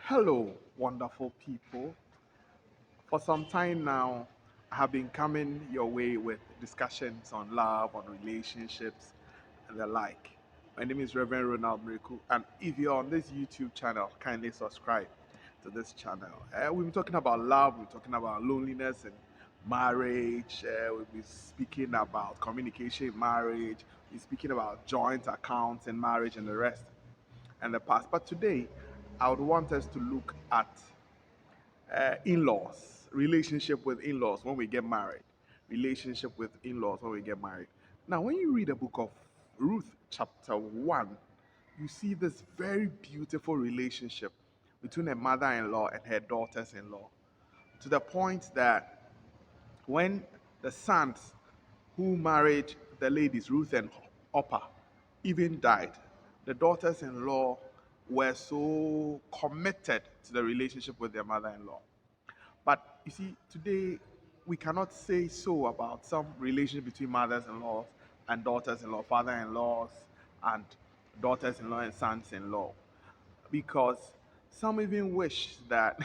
Hello, wonderful people. For some time now, I have been coming your way with discussions on love, on relationships, and the like. My name is Rev Ronald Mireku, and if you're on this YouTube channel, kindly subscribe to this channel. We've been talking about love, we've been talking about loneliness and marriage, we've been speaking about communication in marriage, we've been speaking about joint accounts in marriage and the rest and the past. But today, I would want us to look at in-laws, relationship with in-laws when we get married, relationship with in-laws when we get married. Now, when you read the book of Ruth, chapter 1, you see this very beautiful relationship between a mother-in-law and her daughters-in-law, to the point that when the sons who married the ladies, Ruth and Oppa, even died, the daughters-in-law were so committed to the relationship with their mother-in-law. But you see, today we cannot say so about some relationship between mothers-in-law and daughters-in-law, father-in-laws and daughters-in-law and sons-in-law, because some even wish that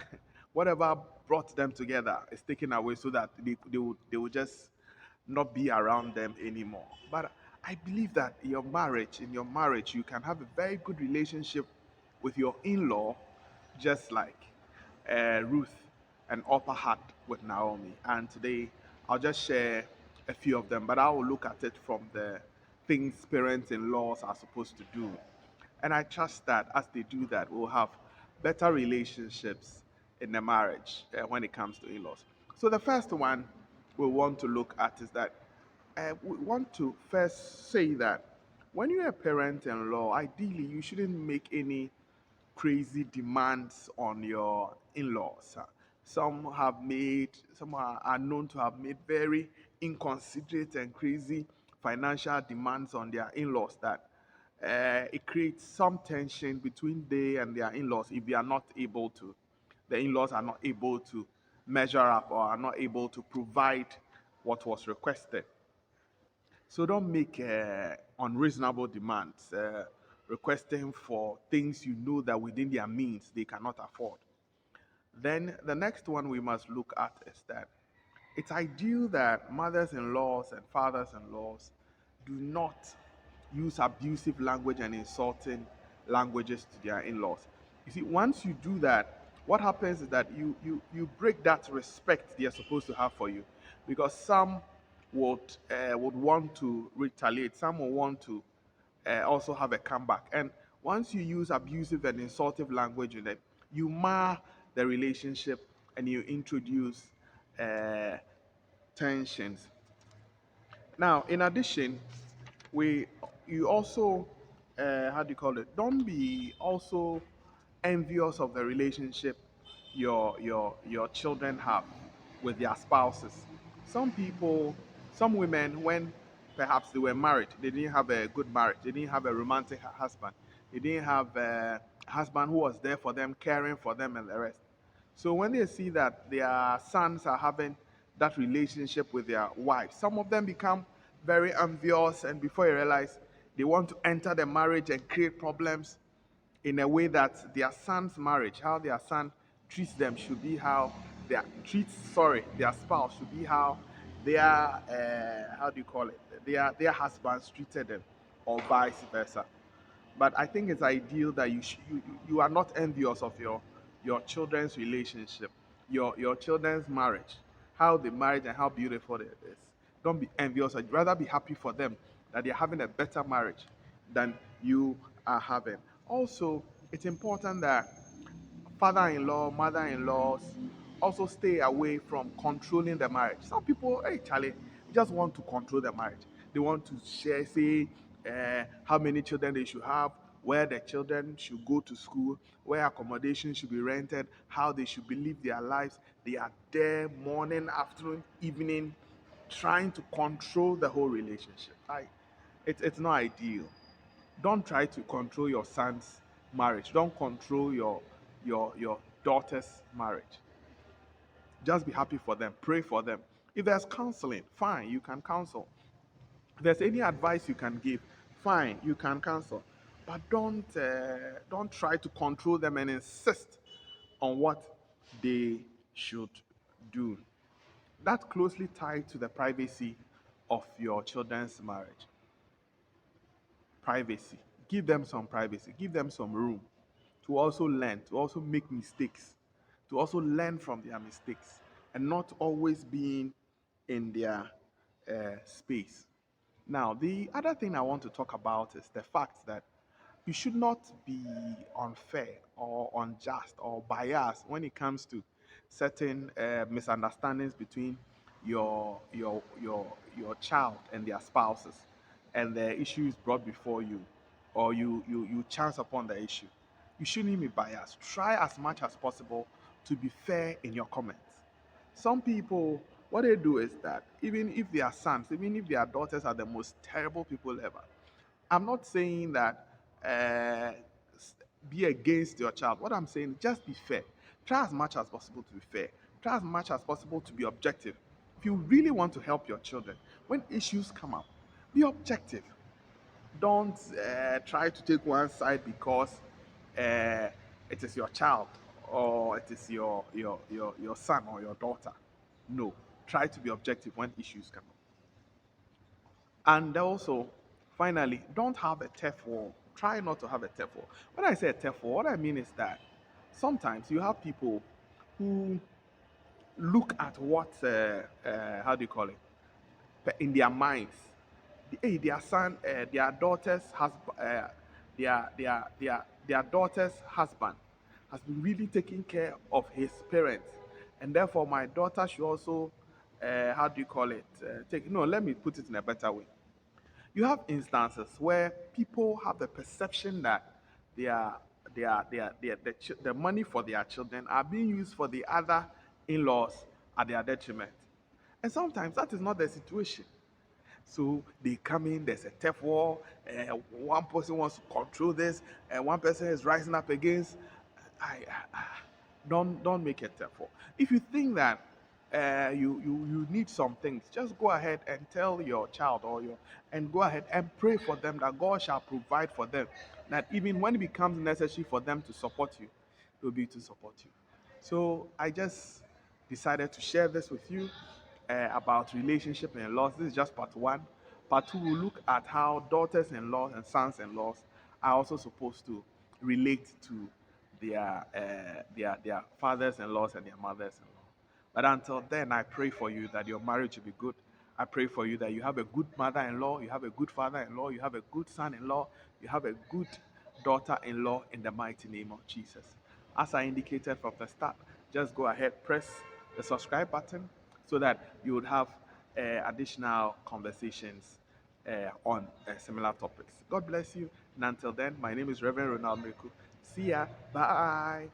whatever brought them together is taken away so that they will just not be around them anymore. But I believe that in your marriage, you can have a very good relationship with your in-law, just like Ruth and Orpah had with Naomi. And today, I'll just share a few of them, but I will look at it from the things parents-in-laws are supposed to do. And I trust that as they do that, we'll have better relationships in the marriage when it comes to in-laws. So the first one we want to look at is that we want to first say that when you're a parent-in-law, ideally you shouldn't make any crazy demands on your in-laws. Some are known to have made very inconsiderate and crazy financial demands on their in-laws that it creates some tension between they and their in-laws if they are not able to, the in-laws are not able to measure up or are not able to provide what was requested. So don't make unreasonable demands, requesting for things you know that within their means they cannot afford. Then the next one we must look at is that it's ideal that mothers-in-laws and fathers-in-laws do not use abusive language and insulting languages to their in-laws. You see, once you do that, what happens is that you break that respect they are supposed to have for you, because some would want to retaliate, some will want to also have a comeback. And once you use abusive and insultive language in it, you mar the relationship and you introduce uh, tensions. Now, in addition, we you also how do you call it? Don't be also envious of the relationship your children have with their spouses. Some people, some women, when perhaps they were married, they didn't have a good marriage, they didn't have a romantic husband, they didn't have a husband who was there for them, caring for them, and the rest. So when they see that their sons are having that relationship with their wives, some of them become very envious, and before you realize, they want to enter the marriage and create problems in a way that their son's marriage, how their son treats them, should be how their spouse should be how their how do you call it, their husbands treated them, or vice versa. But I think it's ideal that you are not envious of your children's relationship, your children's marriage, how they married and how beautiful it is. Don't be envious. I'd rather be happy for them that they're having a better marriage than you are having. Also, it's important that father-in-law, mother-in-laws also stay away from controlling the marriage. Some people, hey Charlie, just want to control the marriage. They want to share, say, how many children they should have, where the children should go to school, where accommodation should be rented, how they should live their lives. They are there morning, afternoon, evening, trying to control the whole relationship. It's not ideal. Don't try to control your son's marriage. Don't control your daughter's marriage. Just be happy for them. Pray for them. If there's counseling, fine, you can counsel. If there's any advice you can give, fine, you can counsel. But don't try to control them and insist on what they should do. That closely tied to the privacy of your children's marriage. Privacy. Give them some privacy. Give them some room to also learn, to also make mistakes, to also learn from their mistakes, and not always being in their space. Now, the other thing I want to talk about is the fact that you should not be unfair or unjust or biased when it comes to certain misunderstandings between your child and their spouses, and the issue is brought before you, or you chance upon the issue. You shouldn't be biased. Try as much as possible to be fair in your comments. Some people, what they do is that even if their sons, even if their daughters are the most terrible people ever, I'm not saying that uh, be against your child. What I'm saying, just be fair. Try as much as possible to be fair. Try as much as possible to be objective. If you really want to help your children, when issues come up, be objective. Don't try to take one side because uh, it is your child, or it is your son or your daughter. No, try to be objective when issues come up. And also, finally, don't have a tough war. Try not to have a tough war. When I say a tough war, what I mean is that sometimes you have people who look at what, how do you call it, in their minds. Hey, their son, their daughter's husband has been really taking care of his parents, and therefore my daughter should also, how do you call it, take. No, let me put it in a better way. You have instances where people have the perception that their the money for their children are being used for the other in-laws at their detriment, and sometimes that is not the situation. So they come in, there's a tough war, one person wants to control this, and one person is rising up against. I don't make it tough war. If you think that you need some things, just go ahead and tell your child, and go ahead and pray for them that God shall provide for them. That even when it becomes necessary for them to support you, they'll be to support you. So I just decided to share this with you about relationship and laws. This is just part one. Part two will look at how daughters-in-law and sons-in-laws are also supposed to relate to their fathers-in-laws and their mothers-in-law. But until then, I pray for you that your marriage will be good. I pray for you that you have a good mother-in-law, you have a good father-in-law, you have a good son-in-law, you have a good daughter-in-law in the mighty name of Jesus. As I indicated from the start, just go ahead, press the subscribe button so that you would have additional conversations on similar topics. God bless you. And until then, my name is Rev Ronald Mireku. See ya. Bye.